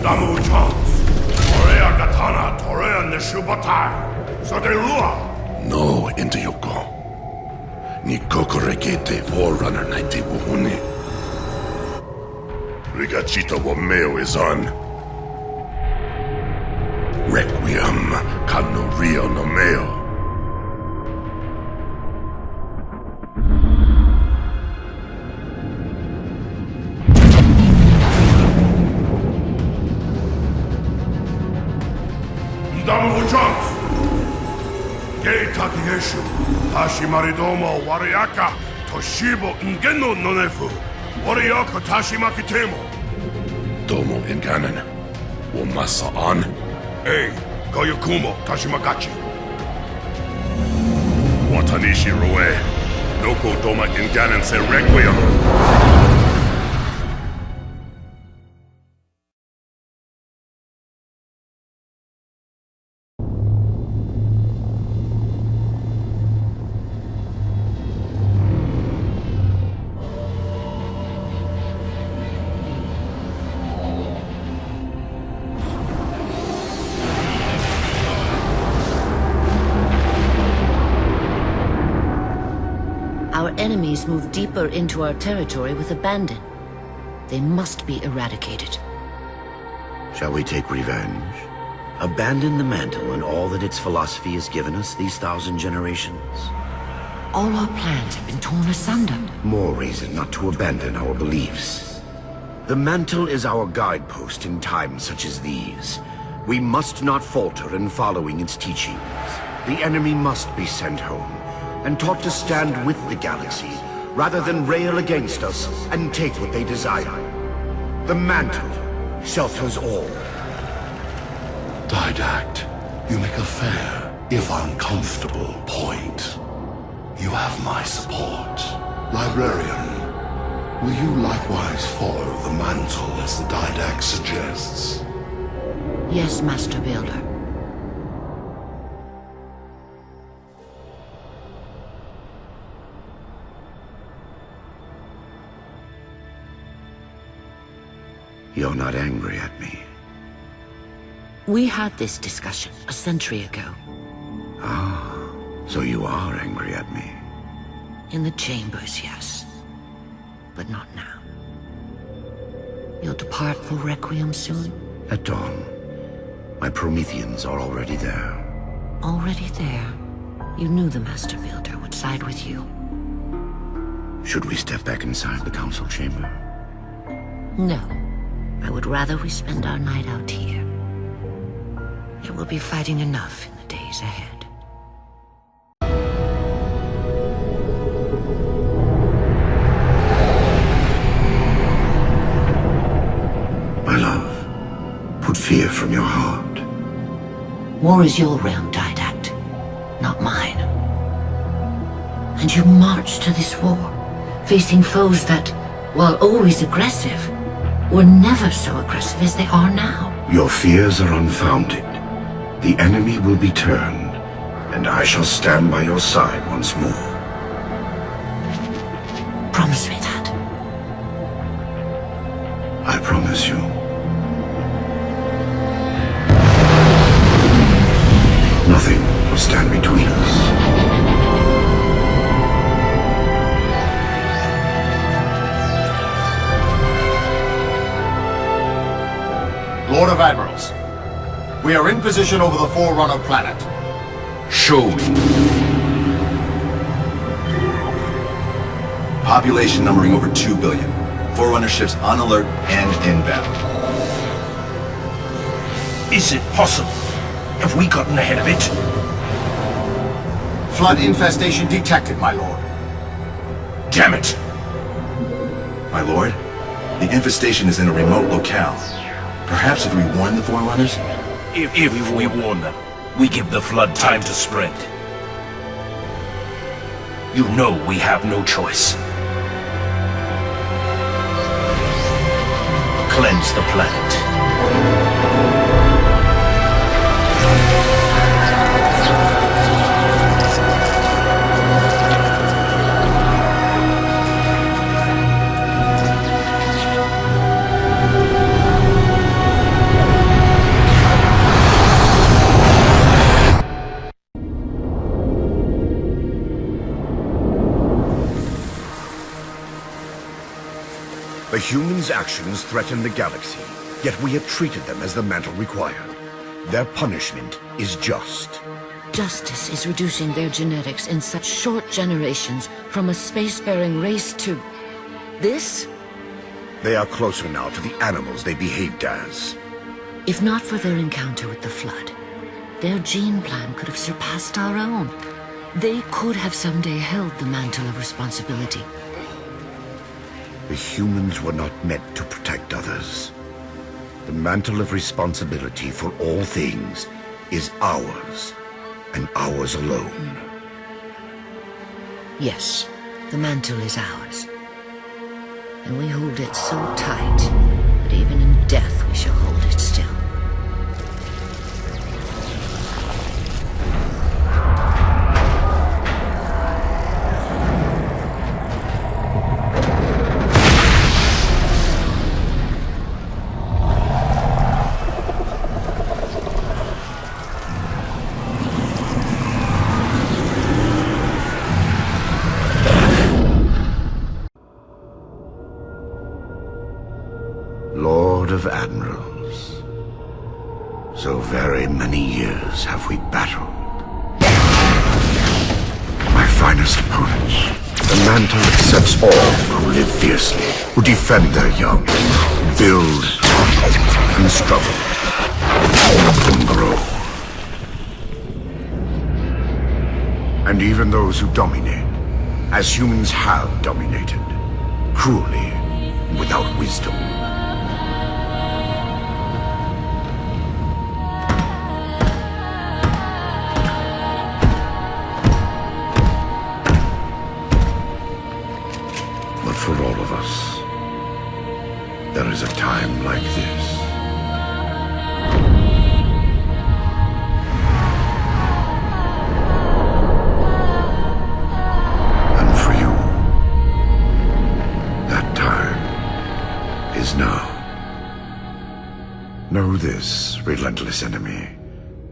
Damu Chance. Torea Katana, Torea Neshubatai. Sodelua. No, Intayoko. Ni kokorekete Forerunner naite wuhune. Rigachita Womeo is on. Requiem Kano Rio no Meo. Damu Chance. Gei Takiheshu. Hashimaridomo Wariaka. Toshibo Ngeno Nonefu. Wariaka Tashimakitemo. Domo Inganon. Womasa on. Hey, Koyakumo Tashimagachi. Watanishi Rue. Noko Doma Inganon se Requiem. Our enemies move deeper into our territory with abandon. They must be eradicated. Shall we take revenge? Abandon the mantle and all that its philosophy has given us these 1,000 generations? All our plans have been torn asunder. More reason not to abandon our beliefs. The mantle is our guidepost in times such as these. We must not falter in following its teachings. The enemy must be sent home and taught to stand with the galaxy, rather than rail against us and take what they desire. The mantle shelters all. Didact, you make a fair, if uncomfortable, point. You have my support. Librarian, will you likewise follow the mantle as the Didact suggests? Yes, Master Builder. You're not angry at me. We had this discussion a century ago. Ah, so you are angry at me. In the chambers, yes. But not now. You'll depart for Requiem soon? At dawn. My Prometheans are already there. Already there. You knew the Master Builder would side with you. Should we step back inside the council chamber? No. I would rather we spend our night out here. There will be fighting enough in the days ahead. My love, put fear from your heart. War is your realm, Didact, not mine. And you marched to this war, facing foes that, while always aggressive, were never so aggressive as they are now. Your fears are unfounded. The enemy will be turned, and I shall stand by your side once more. Promise me that. I promise you. Nothing will stand between us. Lord of Admirals, we are in position over the Forerunner planet. Show me. Population numbering over 2 billion. Forerunner ships on alert and inbound. Is it possible? Have we gotten ahead of it? Flood infestation detected, my lord. Damn it! My lord, the infestation is in a remote locale. Perhaps if we warn the Forerunners? If we warn them, we give the Flood time to spread. You know we have no choice. Cleanse the planet. Humans' actions threaten the galaxy, yet we have treated them as the mantle required. Their punishment is just. Justice is reducing their genetics in such short generations from a spacefaring race to... this? They are closer now to the animals they behaved as. If not for their encounter with the Flood, their gene plan could have surpassed our own. They could have someday held the mantle of responsibility. The humans were not meant to protect others. The mantle of responsibility for all things is ours, and ours alone. Yes, the mantle is ours. And we hold it so tight that even in death we shall hold it still. Lord of Admirals, so very many years have we battled. My finest opponents, the mantle accepts all who live fiercely, who defend their young, build and struggle, and grow. And even those who dominate, as humans have dominated, cruelly, without wisdom. But for all of us, there is a time like this. And for you, that time is now. Know this, relentless enemy,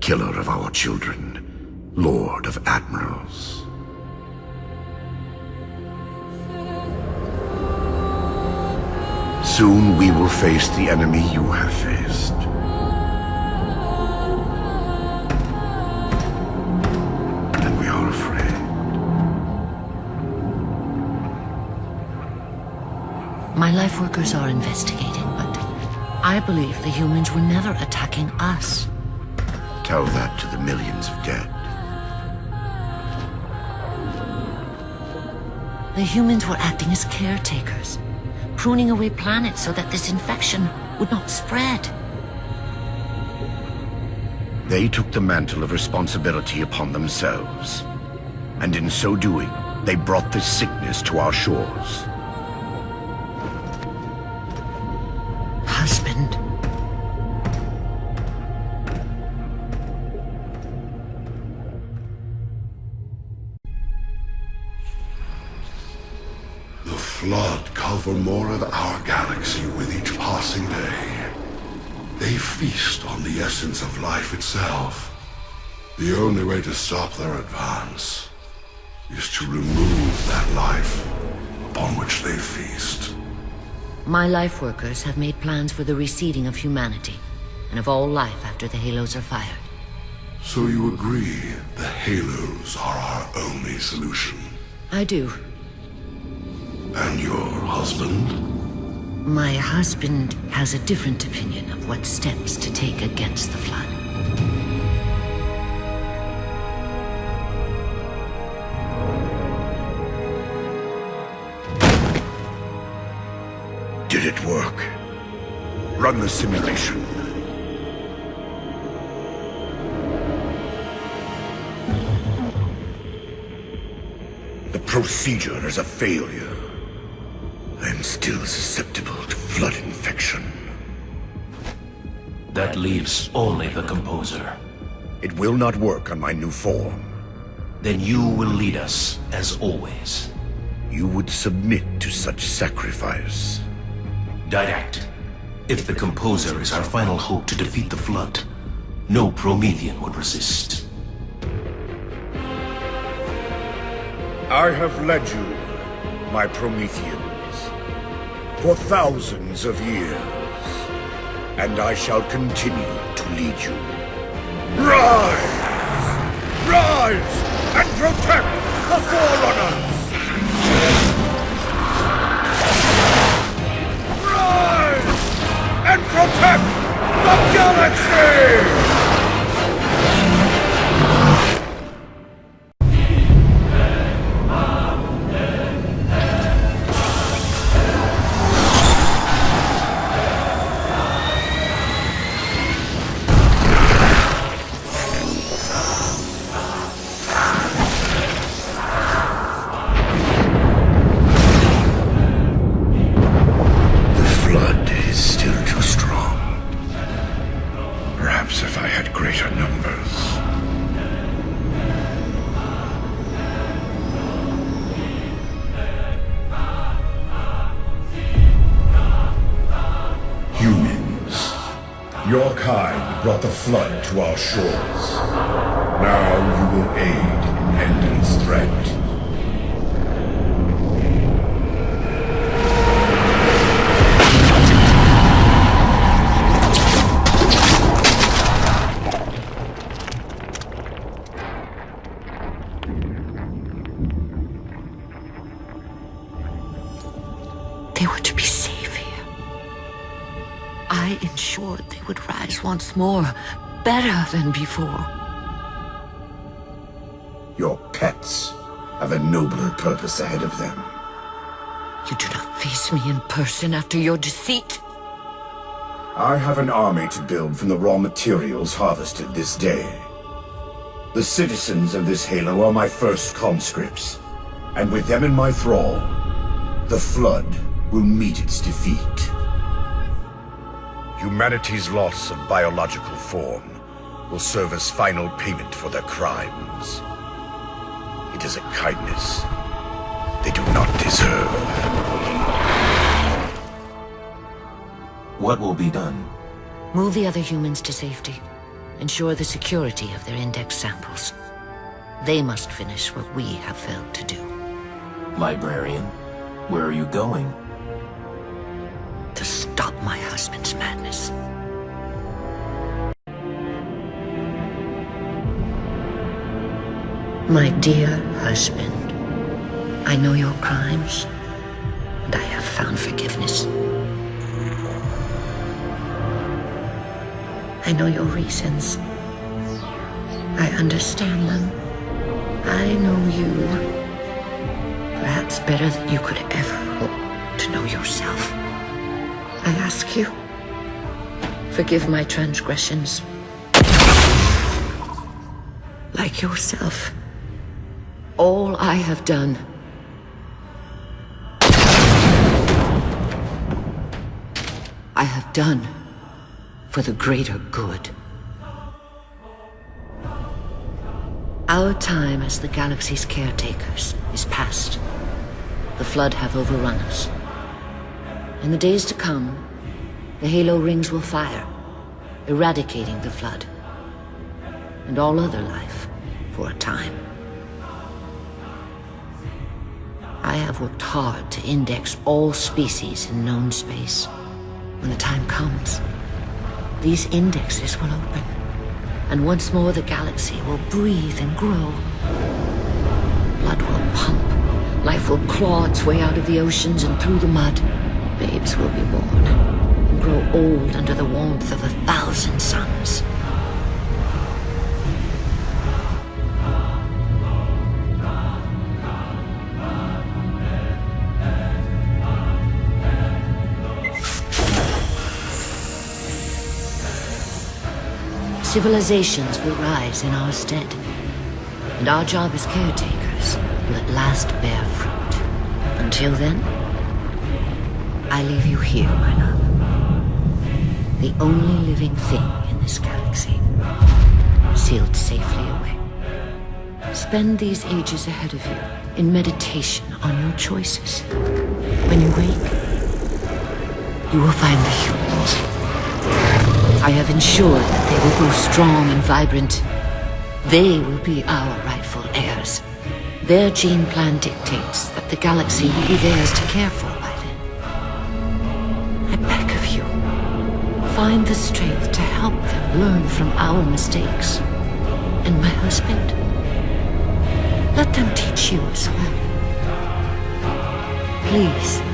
killer of our children, Lord of Admirals. Soon we will face the enemy you have faced. And we are afraid. My life workers are investigating, but I believe the humans were never attacking us. Tell that to the millions of dead. The humans were acting as caretakers, pruning away planets so that this infection would not spread. They took the mantle of responsibility upon themselves. And in so doing, they brought this sickness to our shores. Husband. The Flood cover more of our galaxy with each passing day. They feast on the essence of life itself. The only way to stop their advance is to remove that life upon which they feast. My life workers have made plans for the reseeding of humanity, and of all life after the Halos are fired. So you agree the Halos are our only solution? I do. And your husband? My husband has a different opinion of what steps to take against the Flood. Did it work? Run the simulation. The procedure is a failure. I am still susceptible to Flood infection. That leaves only the Composer. It will not work on my new form. Then you will lead us, as always. You would submit to such sacrifice. Didact. If the Composer is our final hope to defeat the Flood, no Promethean would resist. I have led you, my Prometheans. for thousands of years. And I shall continue to lead you. Rise! Rise and protect the Forerunners! Rise and protect the galaxy! If I had greater numbers. Humans, your kind brought the flood to our shores. Now you will aid in ending its threat. They were to be safe here. I ensured they would rise once more, better than before. Your pets have a nobler purpose ahead of them. You do not face me in person after your deceit. I have an army to build from the raw materials harvested this day. The citizens of this Halo are my first conscripts, and with them in my thrall, the Flood will meet its defeat. Humanity's loss of biological form will serve as final payment for their crimes. It is a kindness they do not deserve. What will be done? Move the other humans to safety. Ensure the security of their index samples. They must finish what we have failed to do. Librarian, where are you going? To stop my husband's madness. My dear husband, I know your crimes, and I have found forgiveness. I know your reasons. I understand them. I know you. Perhaps better than you could ever hope to know yourself. I ask you, forgive my transgressions. Like yourself, all I have done I have done for the greater good. Our time as the galaxy's caretakers is past. The Flood have overrun us. In the days to come, the Halo rings will fire, eradicating the Flood and all other life for a time. I have worked hard to index all species in known space. When the time comes, these indexes will open, and once more the galaxy will breathe and grow. Blood will pump, life will claw its way out of the oceans and through the mud. Babes will be born and grow old under the warmth of 1,000 suns. Civilizations will rise in our stead, and our job as caretakers will at last bear fruit. Until then, I leave you here, my love. The only living thing in this galaxy, sealed safely away. Spend these ages ahead of you in meditation on your choices. When you wake, you will find the humans. I have ensured that they will grow strong and vibrant. They will be our rightful heirs. Their gene plan dictates that the galaxy will be theirs to care for by then. find the strength to help them learn from our mistakes. And my husband, let them teach you as well. Please,